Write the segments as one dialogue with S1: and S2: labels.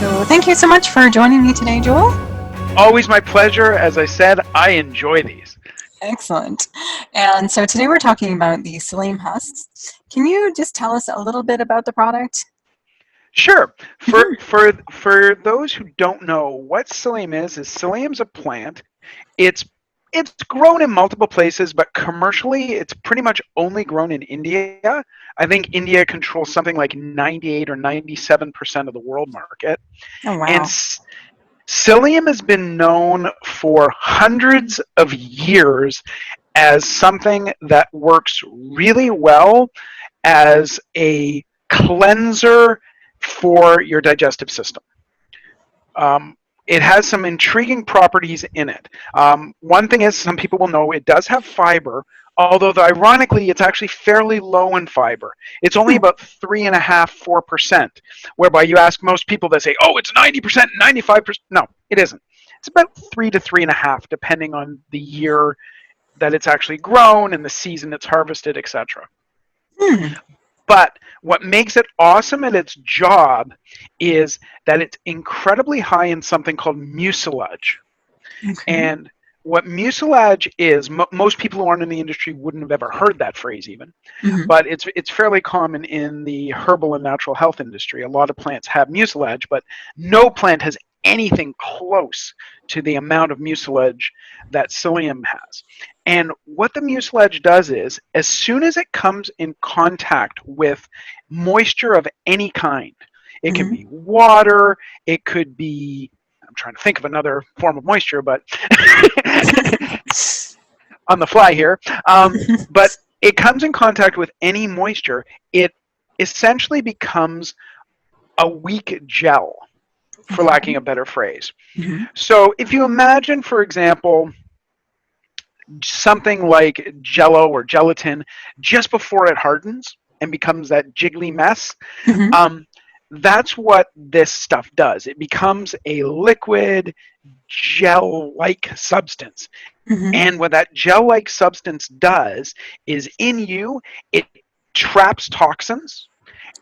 S1: So thank you so much for joining me today, Joel.
S2: Always my pleasure. As I said, I enjoy these.
S1: Excellent. And so today we're talking about the psyllium husks. Can you just tell us a little bit about the product?
S2: Sure. For
S1: Mhm.
S2: for for those who don't know what psyllium is psyllium's a plant. It's it's grown in multiple places, but commercially it's pretty much only grown in India. I think India controls something like 98 or 97% of the world market.
S1: Oh,
S2: And
S1: wow.
S2: psyllium has been known for hundreds of years as something that works really well as a cleanser for your digestive system. Um, it has some intriguing properties in it. One thing is, some people will know it does have fiber, although ironically, it's actually fairly low in fiber. It's only
S1: Hmm.
S2: about 3.5, 4%, whereby you ask most people, they say, oh, it's 90%, 95%. No, it isn't. It's about 3 to 3.5, depending on the year that it's actually grown and the season it's harvested, etc.
S1: Hmm.
S2: But what makes it awesome at its job is that it's incredibly high in something called mucilage.
S1: Okay.
S2: And what mucilage is, most people who aren't in the industry wouldn't have ever heard that phrase even,
S1: Hmm.
S2: but it's fairly common in the herbal and natural health industry. A lot of plants have mucilage, but no plant has anything close to the amount of mucilage that psyllium has. And what the mucilage does is, as soon as it comes in contact with moisture of any kind, it can
S1: Hmm.
S2: be water, it could be, I'm trying to think of another form of moisture, but on the fly here. But it comes in contact with any moisture, it essentially becomes a weak gel, for lacking
S1: Okay.
S2: a better phrase.
S1: Hmm.
S2: So if you imagine, for example, something like jello or gelatin just before it hardens and becomes that jiggly mess,
S1: Hmm.
S2: um, that's what this stuff does. It becomes a liquid gel like substance.
S1: Hmm.
S2: And what that gel like substance does is, in you, it traps toxins,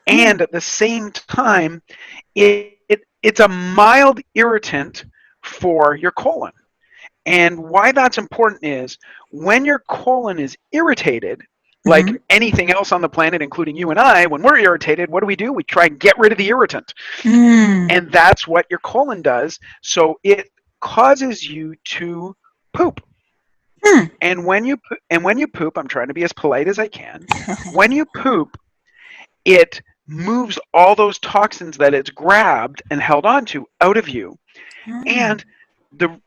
S1: Oh.
S2: and at the same time, it's a mild irritant for your colon. And why that's important is, when your colon is irritated, like
S1: Hmm.
S2: anything else on the planet, including you and I, when we're irritated, what do? We try and get rid of the irritant.
S1: Mm.
S2: And that's what your colon does. So it causes you to poop.
S1: Hmm.
S2: And when you poop, I'm trying to be as polite as I can. When you poop, it moves all those toxins that it's grabbed and held onto out of you.
S1: Hmm.
S2: And the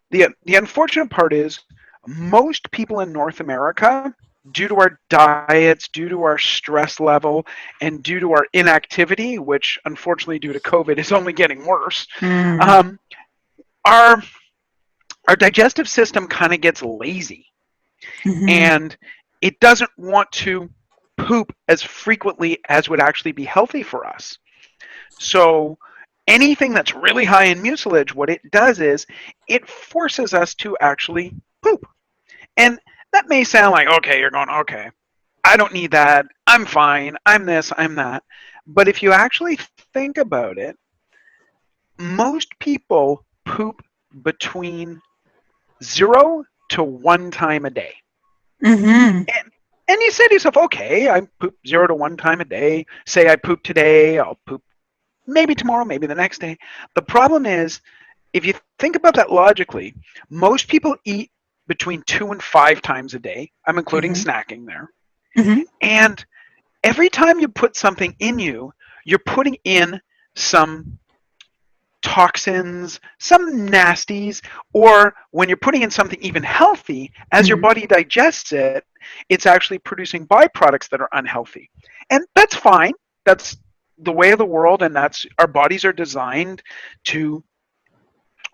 S2: unfortunate part is, most people in North America, due to our diets, due to our stress level, and due to our inactivity, which unfortunately due to COVID is only getting worse,
S1: Hmm.
S2: um, our our digestive system kind of gets lazy,
S1: Hmm.
S2: and it doesn't want to poop as frequently as would actually be healthy for us. So anything that's really high in mucilage, what it does is, it forces us to actually poop. And that may sound like, okay, you're going, okay, I don't need that. I'm fine. I'm this, I'm that. But if you actually think about it, most people poop between 0 to 1 time a day.
S1: Hmm.
S2: And and you say to yourself, okay, I poop 0 to 1 time a day. Say I poop today, I'll poop maybe tomorrow, maybe the next day. The problem is, if you think about that logically, most people eat between 2 and 5 times a day. I'm including
S1: Hmm.
S2: snacking there.
S1: Hmm.
S2: And every time you put something in you, you're putting in some toxins, some nasties, or when you're putting in something even healthy, as your
S1: Hmm.
S2: body digests it, it's actually producing byproducts that are unhealthy. And that's fine. That's the way of the world, and that's, our bodies are designed to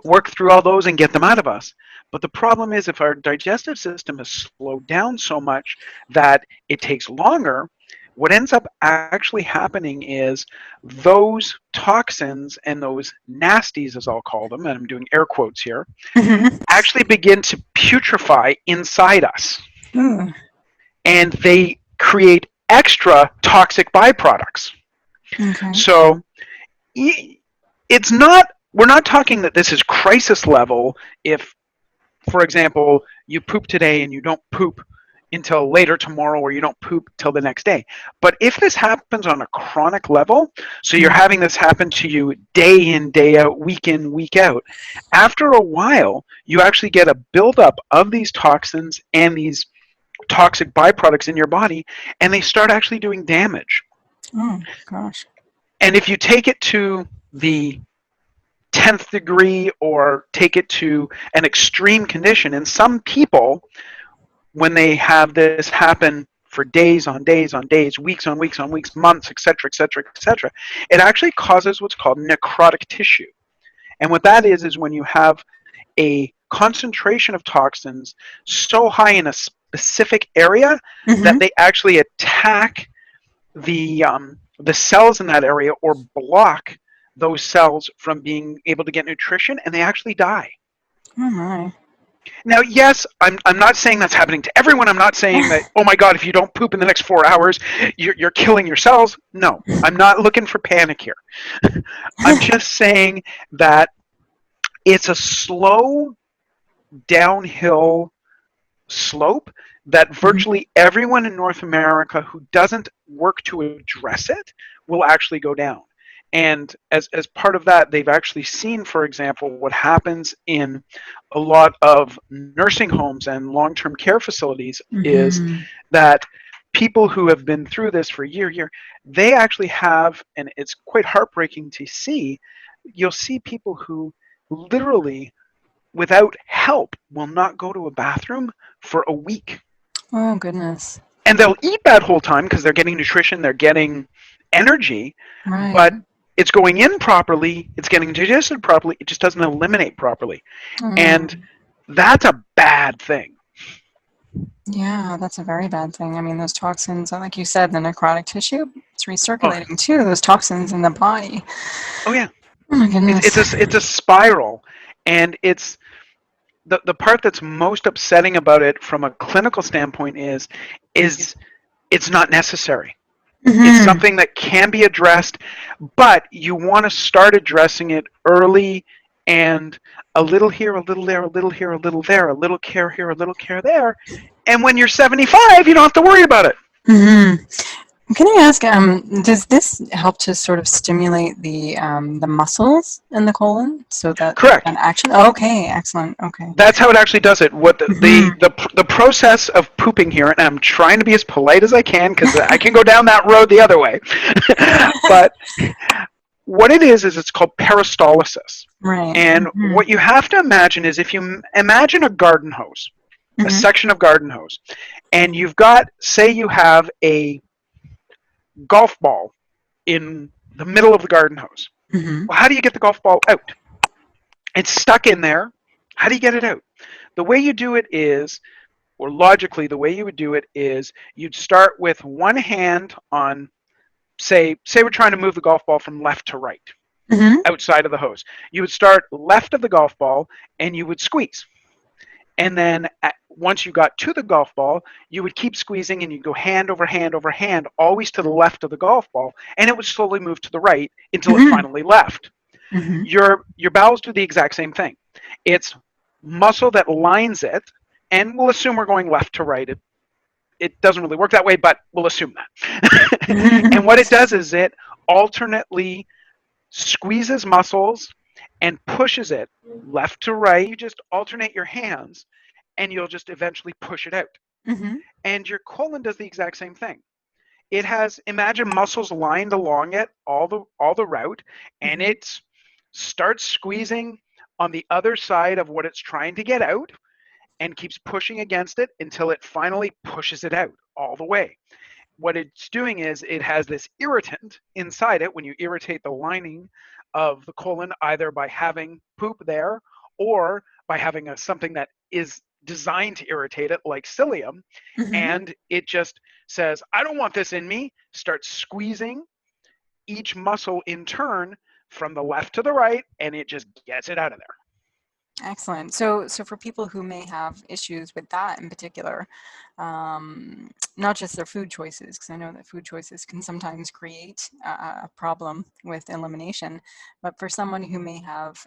S2: work through all those and get them out of us. But the problem is, if our digestive system is slowed down so much that it takes longer, what ends up actually happening is, those toxins and those nasties, as I'll call them, and I'm doing air quotes here,
S1: Hmm.
S2: actually begin to putrefy inside us.
S1: Ooh.
S2: And they create extra toxic byproducts.
S1: Okay.
S2: So it's not, we're not talking that this is crisis level if, for example, you poop today and you don't poop until later tomorrow, or you don't poop till the next day. But if this happens on a chronic level, so you're having this happen to you day in, day out, week in, week out, after a while, you actually get a buildup of these toxins and these toxic byproducts in your body, and they start actually doing damage.
S1: Oh, gosh.
S2: And if you take it to the 10th degree or take it to an extreme condition, in some people, when they have this happen for days on days on days, weeks on weeks on weeks, months, etc., etc., etc., it actually causes what's called necrotic tissue. And what that is when you have a concentration of toxins so high in a specific area that
S1: Mm-hmm.
S2: they actually attack the cells in that area or block those cells from being able to get nutrition, and they actually die.
S1: Oh, my.
S2: Now, yes, I'm not saying that's happening to everyone. I'm not saying that, oh my God, if you don't poop in the next 4 hours, you're killing your cells. No, I'm not looking for panic here. I'm just saying that it's a slow downhill slope that
S1: Mhm.
S2: virtually everyone in North America who doesn't work to address it will actually go down. And as part of that, they've actually seen, for example, what happens in a lot of nursing homes and long term care facilities is
S1: Mhm.
S2: that people who have been through this for a year, they actually have, and it's quite heartbreaking to see, you'll see people who literally without help will not go to a bathroom for a week.
S1: Oh, goodness.
S2: And they'll eat that whole time because they're getting nutrition, they're getting energy, but
S1: Right.
S2: it's going in properly, it's getting digested properly, it just doesn't eliminate properly. And
S1: Mm.
S2: that's a bad thing.
S1: Yeah, that's a very bad thing. I mean, those toxins, like you said, the necrotic tissue, it's
S2: Oh,
S1: recirculating too, those toxins in the body.
S2: oh yeah.
S1: Oh my
S2: It's
S1: goodness.
S2: it's a spiral, and it's the part that's most upsetting about it from a clinical standpoint is it's not necessary. It's
S1: Hmm.
S2: something that can be addressed, but you want to start addressing it early, and a little here, a little there, a little here, a little there, a little care here, a little care there. And when you're 75, you don't have to worry about it.
S1: Hmm. Can I ask, does this help to sort of stimulate the muscles in the colon so that they
S2: Correct.
S1: can action? Okay, excellent. Okay.
S2: That's how it actually does it. What
S1: Hmm.
S2: the process of pooping here, and I'm trying to be as polite as I can because I can go down that road the other way. But what it is it's called peristalsis.
S1: Right.
S2: And
S1: Hmm.
S2: what you have to imagine is if you imagine a garden hose, a
S1: Hmm.
S2: section of garden hose, and you've got, say, you have a golf ball in the middle of the garden hose.
S1: Hmm.
S2: Well, how do you get the golf ball out? It's stuck in there. How do you get it out? The way you do it is, or logically, the way you would do it is you'd start with one hand on, say we're trying to move the golf ball from left to right
S1: Hmm.
S2: outside of the hose. You would start left of the golf ball and you would squeeze. And then once you got to the golf ball, you would keep squeezing and you'd go hand over hand over hand, always to the left of the golf ball, and it would slowly move to the right until it
S1: Hmm.
S2: finally left.
S1: Hmm.
S2: Your bowels do the exact same thing. It's muscle that lines it, and we'll assume we're going left to right. It doesn't really work that way, but we'll assume that. And what it does is it alternately squeezes muscles and pushes it left to right. You just alternate your hands and you'll just eventually push it out.
S1: Hmm.
S2: And your colon does the exact same thing. It has, imagine muscles lined along it all the route, and
S1: Hmm.
S2: it starts squeezing on the other side of what it's trying to get out and keeps pushing against it until it finally pushes it out all the way. What it's doing is it has this irritant inside it when you irritate the lining of the colon, either by having poop there or by having something that is designed to irritate it, like psyllium.
S1: Hmm.
S2: And it just says, I don't want this in me, starts squeezing each muscle in turn from the left to the right, and it just gets it out of there.
S1: Excellent. So for people who may have issues with that in particular, not just their food choices, because I know that food choices can sometimes create a problem with elimination, but for someone who may have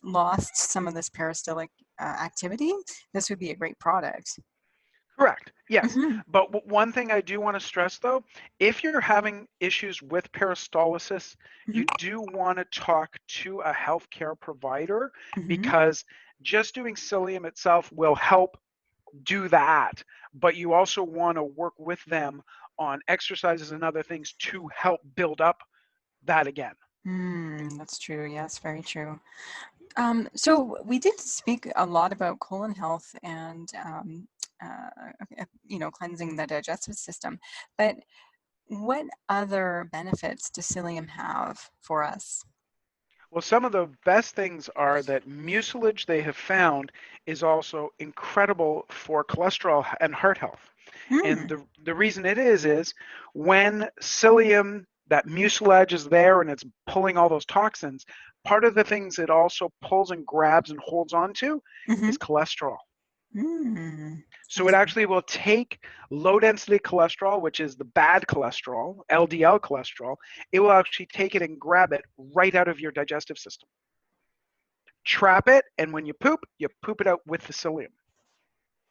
S1: lost some of this peristaltic activity, this would be a great product.
S2: Correct. Yes.
S1: Mm-hmm.
S2: But one thing I do want to stress though, if you're having issues with peristalsis,
S1: Mm-hmm.
S2: you do want to talk to a healthcare provider,
S1: Mm-hmm.
S2: because just doing psyllium itself will help do that. But you also want to work with them on exercises and other things to help build up that again.
S1: That's true. Yes, very true. So we did speak a lot about colon health and cleansing the digestive system. But what other benefits does psyllium have for us?
S2: Well, some of the best things are that mucilage they have found is also incredible for cholesterol and heart health. And
S1: Hmm.
S2: the reason it is when psyllium, that mucilage is there and it's pulling all those toxins, part of the things it also pulls and grabs and holds onto
S1: Mm-hmm.
S2: is cholesterol.
S1: Mm.
S2: So it
S1: Excellent.
S2: actually will take low density cholesterol, which is the bad cholesterol, LDL cholesterol. It will actually take it and grab it right out of your digestive system, trap it, and when you poop it out with the psyllium.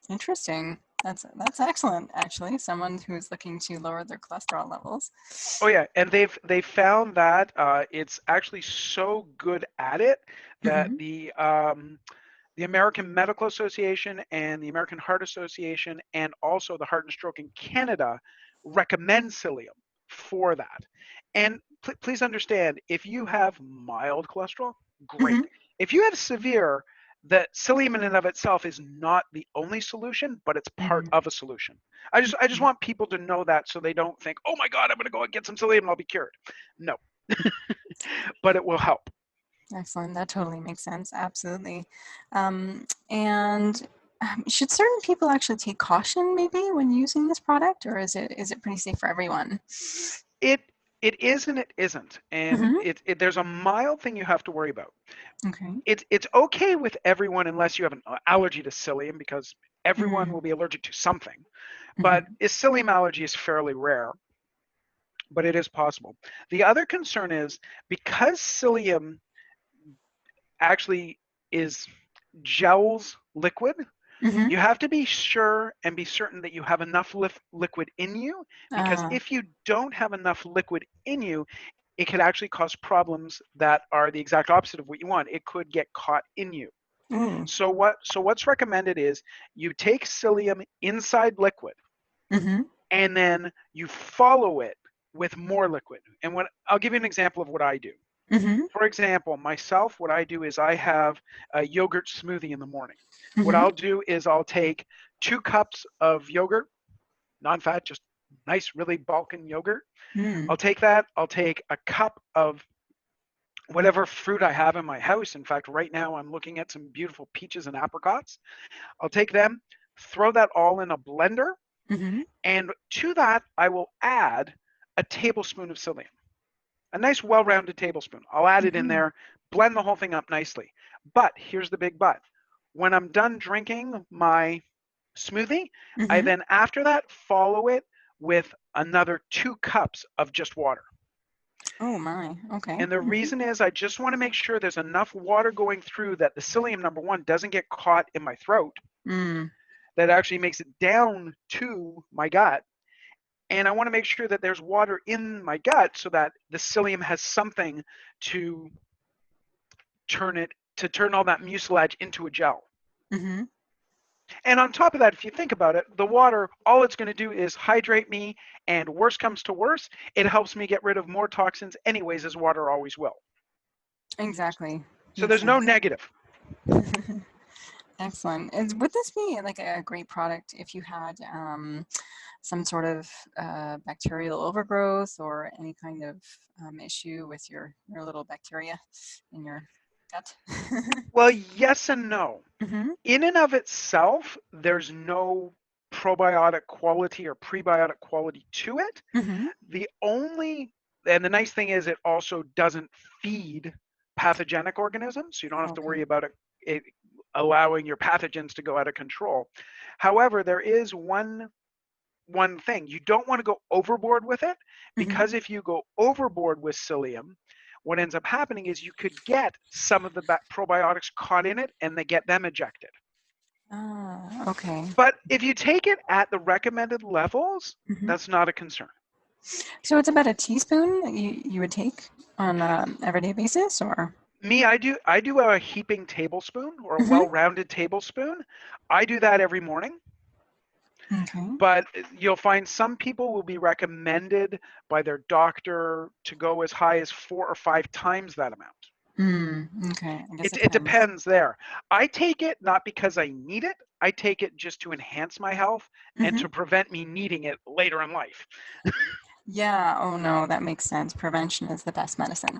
S1: Interesting. That's excellent, actually. Someone who's looking to lower their cholesterol levels.
S2: Oh yeah, and they found that it's actually so good at it that
S1: Mm-hmm.
S2: the American Medical Association and the American Heart Association and also the Heart and Stroke in Canada recommend psyllium for that. And please understand, if you have mild cholesterol, great.
S1: Mm-hmm.
S2: If you have severe, the psyllium in and of itself is not the only solution, but it's part
S1: Mm-hmm.
S2: of a solution. I just want people to know that so they don't think, oh my God, I'm going to go and get some psyllium and I'll be cured. No, but it will help.
S1: Excellent. That totally makes sense. Absolutely. And should certain people actually take caution maybe when using this product, or is it pretty safe for everyone?
S2: It it is and it isn't, and
S1: Hmm.
S2: there's a mild thing you have to worry about.
S1: Okay.
S2: It's okay with everyone unless you have an allergy to psyllium, because everyone
S1: Mm.
S2: will be allergic to something. But
S1: Hmm.
S2: a psyllium allergy is fairly rare, but it is possible. The other concern is because psyllium actually is gels liquid,
S1: Hmm.
S2: you have to be sure and be certain that you have enough liquid in you, because
S1: Uh,
S2: if you don't have enough liquid in you, it could actually cause problems that are the exact opposite of what you want. It could get caught in you.
S1: ooh.
S2: So what's recommended is you take psyllium inside liquid
S1: Hmm.
S2: and then you follow it with more liquid. And what I'll give you an example of what I do.
S1: Hmm.
S2: For example, myself, what I do is I have a yogurt smoothie in the morning. What
S1: Hmm.
S2: I'll do is I'll take 2 cups of yogurt, non-fat, just nice, really bulking yogurt.
S1: Mm.
S2: I'll take that. I'll take a cup of whatever fruit I have in my house. In fact, right now I'm looking at some beautiful peaches and apricots. I'll take them, throw that all in a blender,
S1: Hmm.
S2: and to that I will add a tablespoon of psyllium, a nice well-rounded tablespoon. I'll add it in
S1: Hmm.
S2: there, blend the whole thing up nicely. But here's the big but. When I'm done drinking my smoothie, I
S1: Hmm.
S2: then after that follow it with another 2 cups of just water.
S1: Oh my. Okay.
S2: And the
S1: Hmm.
S2: reason is I just want to make sure there's enough water going through that the psyllium, number one, doesn't get caught in my throat,
S1: Mm.
S2: that actually makes it down to my gut. And I want to make sure that there's water in my gut so that the psyllium has something to turn all that mucilage into a gel.
S1: Hmm.
S2: And on top of that, if you think about it, the water, all it's going to do is hydrate me, and worse comes to worse, it helps me get rid of more toxins anyways, as water always will.
S1: Exactly.
S2: So
S1: Makes
S2: there's no
S1: sense.
S2: negative.
S1: Excellent. Would this be like a great product if you had some sort of bacterial overgrowth or any kind of issue with your little bacteria in your gut?
S2: Well, yes and no.
S1: Hmm.
S2: In and of itself, there's no probiotic quality or prebiotic quality to it.
S1: Hmm.
S2: The only, and the nice thing is, it also doesn't feed pathogenic organisms, so you don't have to
S1: Okay.
S2: worry about it allowing your pathogens to go out of control. However, there is one thing. You don't want to go overboard with it,
S1: Mm-hmm.
S2: because if you go overboard with psyllium, what ends up happening is you could get some of the probiotics caught in it and they get them ejected.
S1: Ah, okay.
S2: But if you take it at the recommended levels,
S1: Mm-hmm.
S2: that's not a concern.
S1: So it's about a teaspoon that you would take on an everyday basis, or?
S2: Me, I do a heaping tablespoon, or a
S1: Mm-hmm.
S2: well-rounded tablespoon. I do that every morning.
S1: Okay.
S2: But you'll find some people will be recommended by their doctor to go as high as 4 or 5 times that amount.
S1: Okay. I guess
S2: It,
S1: it
S2: it
S1: depends.
S2: depends there. I take it not because I need it. I take it just to enhance my health and
S1: Mm-hmm.
S2: to prevent me needing it later in life.
S1: Yeah. Oh no, that makes sense. Prevention is the best medicine,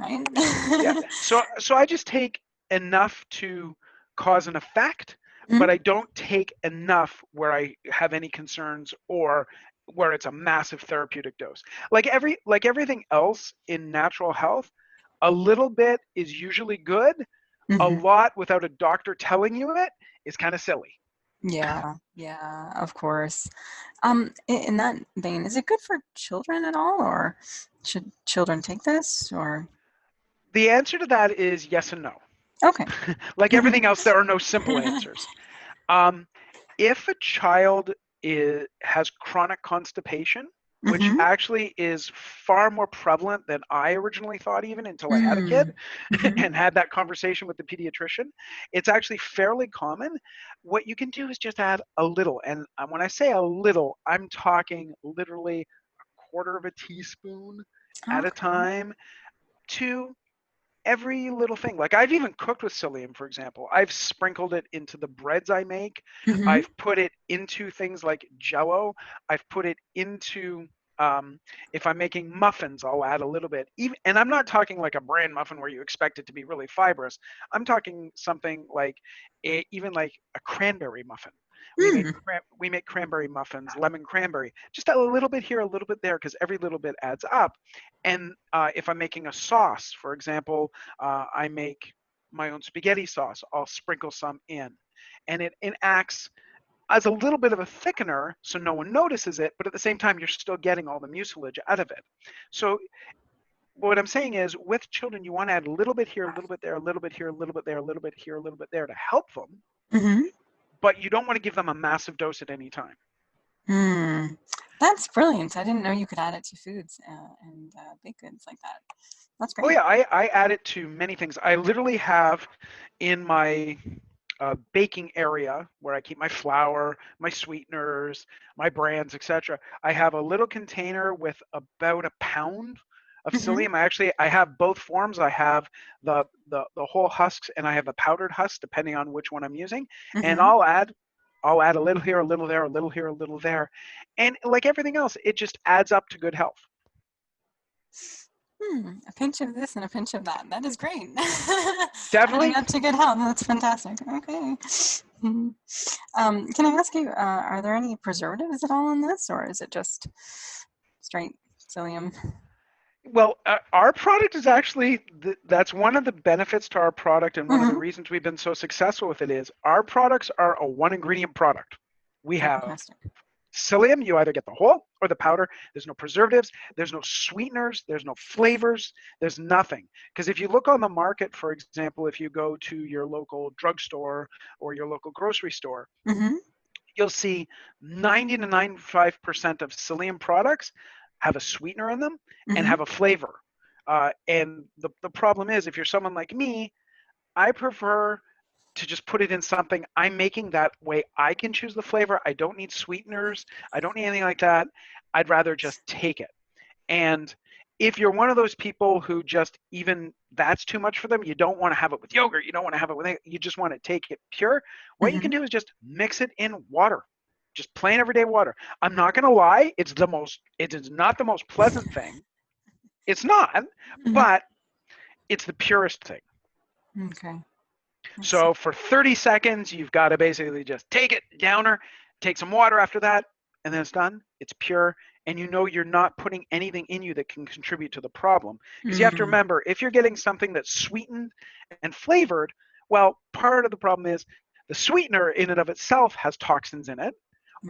S2: Yeah.
S1: right?
S2: So I just take enough to cause an effect, but
S1: Mhm.
S2: I don't take enough where I have any concerns or where it's a massive therapeutic dose. Like everything else in natural health, a little bit is usually good. A
S1: Mhm.
S2: lot without a doctor telling you it is kind of silly.
S1: Yeah. Yeah. Of course. In that vein, is it good for children at all, or should children take this? Or
S2: The answer to that is yes and no.
S1: okay.
S2: Like everything else, there are no simple answers. Um, if a child has chronic constipation, which
S1: Mm-hmm.
S2: actually is far more prevalent than I originally thought, even until I had a kid
S1: Mm-hmm.
S2: and had that conversation with the pediatrician, it's actually fairly common. What you can do is just add a little. And when I say a little, I'm talking literally a quarter of a teaspoon at a
S1: Okay.
S2: time to every little thing. Like I've even cooked with psyllium, for example. I've sprinkled it into the breads I make.
S1: Mm-hmm.
S2: I've put it into things like Jello. I've put it into if I'm making muffins, I'll add a little bit. Even, and I'm not talking like a bran muffin where you expect it to be really fibrous. I'm talking something like even like a cranberry muffin.
S1: Mm.
S2: We make cranberry muffins, lemon cranberry. Just a little bit here, a little bit there, because every little bit adds up. And if I'm making a sauce, for example, I make my own spaghetti sauce. I'll sprinkle some in, and it acts as a little bit of a thickener, so no one notices it. But at the same time, you're still getting all the mucilage out of it. So what I'm saying is, with children, you want to add a little bit here, a little bit there, a little bit here, a little bit there, a little bit here, a little bit there to help them.
S1: Mm-hmm.
S2: But you don't want to give them a massive dose at any time.
S1: Hmm. That's brilliant. I didn't know you could add it to foods and baked goods like that. That's
S2: Oh
S1: great.
S2: yeah, I add it to many things. I literally have in my baking area where I keep my flour, my sweeteners, my brands, etc. I have a little container with about a pound of
S1: Mm-hmm.
S2: psyllium. I have both forms. I have the whole husks and I have the powdered husk, depending on which one I'm using. And
S1: Mm-hmm.
S2: I'll add a little here, a little there, a little here, a little there, and like everything else, it just adds up to good health.
S1: A pinch of this and a pinch of that. That is great. Adding
S2: Definitely.
S1: up to good health. That's fantastic. Okay. Mhm. Can I ask you, are there any preservatives at all in this, or is it just straight psyllium?
S2: Well, our product is actually that's one of the benefits to our product, and one of the
S1: Mm-hmm.
S2: reasons we've been so successful with it is our products are a one ingredient product. We have
S1: Fantastic.
S2: psyllium, you either get the whole or the powder. There's no preservatives, there's no sweeteners, there's no flavors, there's nothing. Because if you look on the market, for example, if you go to your local drugstore or your local grocery store,
S1: Mm-hmm.
S2: you'll see 90 to 95% of psyllium products have a sweetener in them and
S1: Mm-hmm.
S2: have a flavor. And the problem is, if you're someone like me, I prefer to just put it in something I'm making. That way I can choose the flavor. I don't need sweeteners. I don't need anything like that. I'd rather just take it. And if you're one of those people who just even that's too much for them, you don't want to have it with yogurt, you don't want to have it with it, you just want to take it pure, what you
S1: Mm-hmm.
S2: can do is just mix it in water. Just plain everyday water. I'm not going to lie, it is not the most pleasant thing. It's not,
S1: Mm-hmm.
S2: but it's the purest thing.
S1: Okay. I see.
S2: So for 30 seconds, you've got to basically just take it, downer, take some water after that, and then it's done. It's pure, and you know you're not putting anything in you that can contribute to the problem. Because you have to
S1: Mm.
S2: remember, if you're getting something that's sweetened and flavored, well, part of the problem is The sweetener in and of itself has toxins in it,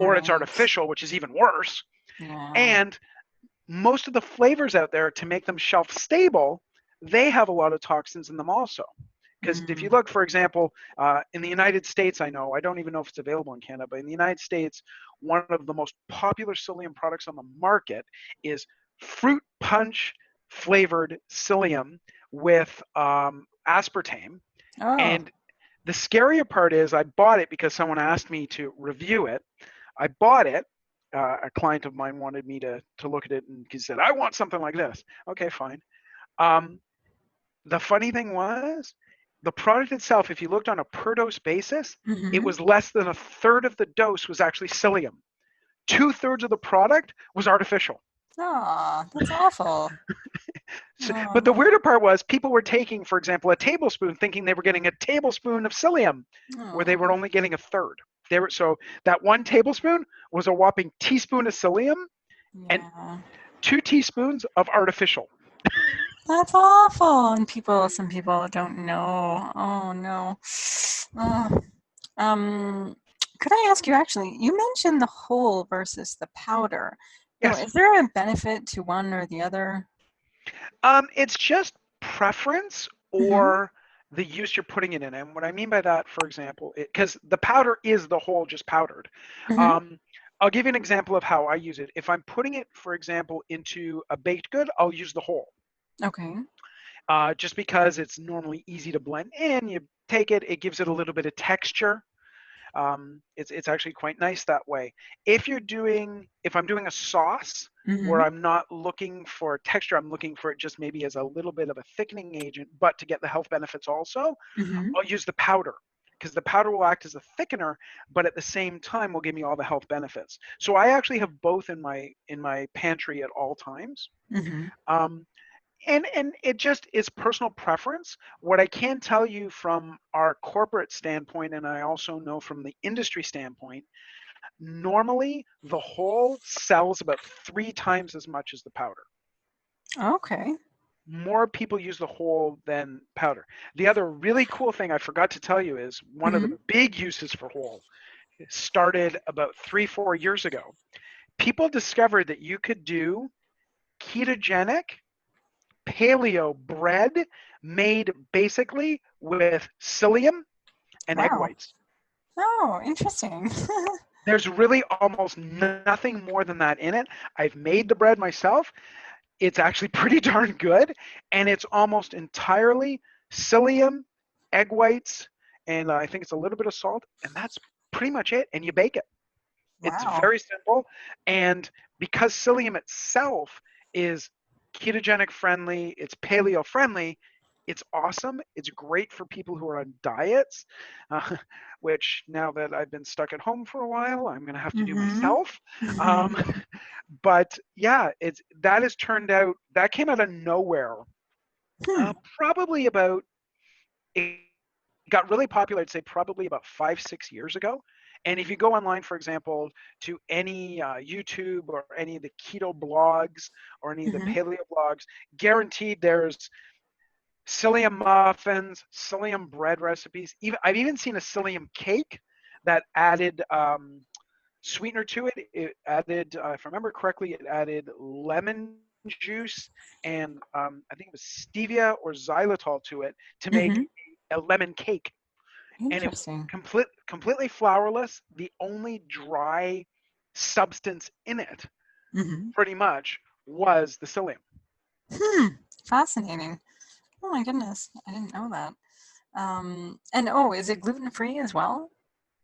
S2: or it's
S1: Right.
S2: artificial, which is even worse.
S1: Yeah.
S2: And most of the flavors out there, to make them shelf stable, they have a lot of toxins in them also. Because if you
S1: Mm.
S2: look, for example, in the United States, I don't even know if it's available in Canada, but in the United States, one of the most popular psyllium products on the market is fruit punch flavored psyllium with aspartame.
S1: Oh.
S2: And the scarier part is I bought it because someone asked me to review it. I bought it. A client of mine wanted me to look at it, and he said, "I want something like this." Okay, fine. Um, the funny thing was, the product itself, if you looked on a per dose basis, it
S1: Mm-hmm.
S2: was less than a third of the dose was actually psyllium. Two-thirds of the product was artificial.
S1: Oh, that's awful.
S2: So, but
S1: Oh.
S2: the weirder part was people were taking, for example, a tablespoon, thinking they were getting a tablespoon of psyllium, where they were
S1: Oh.
S2: only getting a third. They were so that one tablespoon was a whopping teaspoon of psyllium and
S1: Yeah.
S2: 2 teaspoons of artificial.
S1: That's awful. And some people don't know. Oh no. Oh. Um, could I ask you actually, you mentioned the whole versus the powder. You know,
S2: Yes.
S1: is there a benefit to one or the other?
S2: It's just preference
S1: Mm-hmm.
S2: or the use you're putting it in. And what I mean by that, for example, because the powder is the whole just powdered.
S1: Mm-hmm.
S2: Um, I'll give you an example of how I use it. If I'm putting it, for example, into a baked good, I'll use the whole.
S1: Okay.
S2: Just because it's normally easy to blend in. You take it, it gives it a little bit of texture. It's actually quite nice that way. If I'm doing a sauce where
S1: Mm-hmm.
S2: I'm not looking for texture, I'm looking for it just maybe as a little bit of a thickening agent, but to get the health benefits also,
S1: Mm-hmm.
S2: I'll use the powder because the powder will act as a thickener, but at the same time will give me all the health benefits. So I actually have both in my pantry at all times.
S1: Mm-hmm.
S2: Um, and it just is personal preference. What I can tell you from our corporate standpoint, and I also know from the industry standpoint, normally the whole sells about 3 times as much as the powder.
S1: Okay.
S2: More people use the whole than powder. The other really cool thing I forgot to tell you is one of
S1: Mm-hmm.
S2: the big uses for whole started about 3, 4 years ago. People discovered that you could do ketogenic paleo bread made basically with psyllium and egg
S1: Wow.
S2: whites.
S1: Oh, interesting.
S2: There's really almost nothing more than that in it. I've made the bread myself. It's actually pretty darn good, and it's almost entirely psyllium, egg whites, and I think it's a little bit of salt, and that's pretty much it. And you bake it. It's
S1: Wow.
S2: very simple, and because psyllium itself is ketogenic friendly, it's paleo friendly, it's awesome. It's great for people who are on diets, uh, which now that I've been stuck at home for a while, I'm going to have to do
S1: Mm-hmm.
S2: myself. Um, but yeah, that has turned out that came out of nowhere.
S1: Hmm.
S2: Probably about it got really popular, I'd say probably about 5, 6 years ago. And if you go online, for example, to any YouTube or any of the keto blogs or any of the
S1: Mm-hmm.
S2: paleo blogs, guaranteed there's psyllium muffins, psyllium bread recipes. I've even seen a psyllium cake that added sweetener to it. It added, if I remember correctly, it added lemon juice and I think it was stevia or xylitol to it to make
S1: Mm-hmm.
S2: a lemon cake, and it was
S1: Interesting.
S2: completely flourless. The only dry substance in it,
S1: Mm-hmm.
S2: pretty much, was the psyllium.
S1: Hmm. Fascinating. Oh my goodness. I didn't know that. And oh, is it gluten free as well?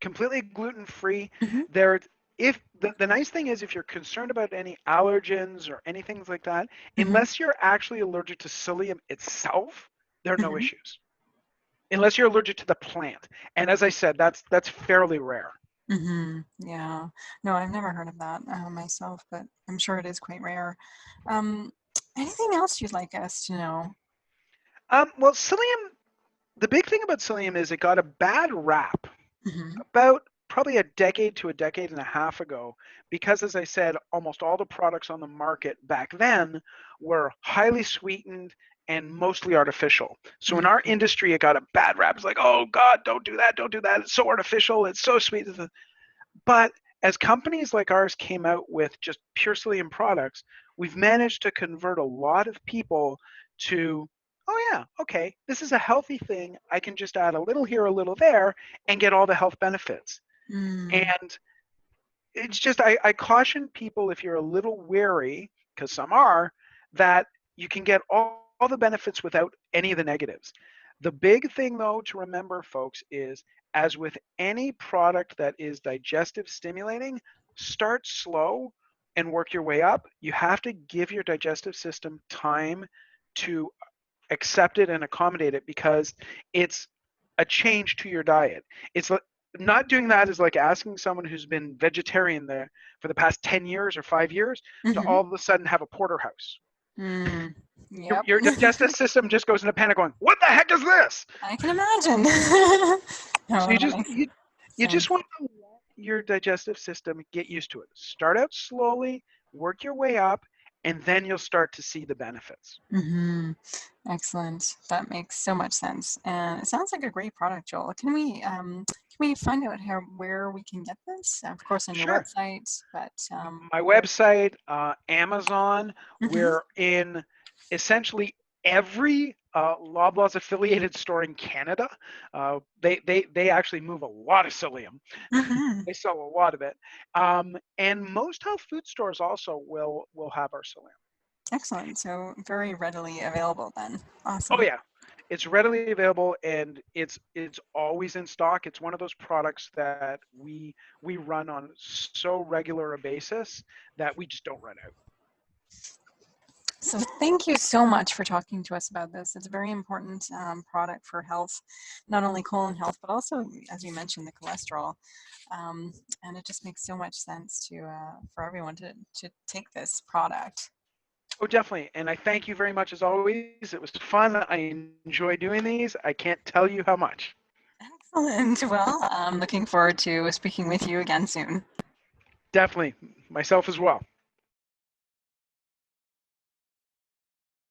S2: Completely gluten free.
S1: Mm-hmm.
S2: There, if the nice thing is, if you're concerned about any allergens or anything like that,
S1: Mm-hmm.
S2: unless you're actually allergic to psyllium itself, there are no
S1: Mm-hmm.
S2: issues. Unless you're allergic to the plant, and as I said, that's fairly rare.
S1: Mm-hmm. Yeah. No, I've never heard of that myself, but I'm sure it is quite rare. Um, anything else you'd like us to know?
S2: Well, psyllium. The big thing about psyllium is it got a bad rap
S1: Mm-hmm.
S2: about probably a decade to a decade and a half ago, because as I said, almost all the products on the market back then were highly sweetened and mostly artificial. So in our
S1: Mm-hmm.
S2: industry, it got a bad rap. It's like, oh God, don't do that, don't do that. It's so artificial, it's so sweet. But as companies like ours came out with just pure psyllium products, we've managed to convert a lot of people to, oh yeah, okay, this is a healthy thing. I can just add a little here, a little there, and get all the health benefits.
S1: Mm.
S2: And it's just, I caution people, if you're a little wary, because some are, that you can get all the benefits without any of the negatives. The big thing, though, to remember, folks, is as with any product that is digestive stimulating, start slow and work your way up. You have to give your digestive system time to accept it and accommodate it, because it's a change to your diet. It's not doing that is like asking someone who's been vegetarian there for the past 10 years or 5 years to
S1: Mm-hmm.
S2: all of a sudden have a porterhouse.
S1: Mm.
S2: Your,
S1: Yep.
S2: your digestive system just goes into panic going, what the heck is this?
S1: I can imagine.
S2: So
S1: Oh,
S2: you
S1: that
S2: just
S1: makes
S2: you
S1: sense.
S2: just want to let your digestive system get used to it. Start out slowly, work your way up, and then you'll start to see the benefits.
S1: Mm-hmm. Excellent. That makes so much sense, and it sounds like a great product, Joel. Can we find out how where we can get this? Of course, on your
S2: Sure.
S1: website, but
S2: My
S1: where?
S2: website, Amazon.
S1: Mm-hmm.
S2: We're in essentially every Loblaws affiliated store in Canada. They actually move a lot of psyllium.
S1: Mm-hmm.
S2: They sell a lot of it, and most health food stores also will have our psyllium.
S1: Excellent. So very readily available then.
S2: Oh
S1: Awesome.
S2: yeah, it's readily available and it's always in stock. It's one of those products that we run on so regular a basis that we just don't run out.
S1: So thank you so much for talking to us about this. It's a very important product for health, not only colon health, but also, as you mentioned, the cholesterol. Um, and it just makes so much sense to for everyone to take this product.
S2: Oh, definitely. And I thank you very much as always. It was fun. I enjoy doing these. I can't tell you how much.
S1: Excellent. Well, I'm looking forward to speaking with you again soon.
S2: Definitely. Myself as well.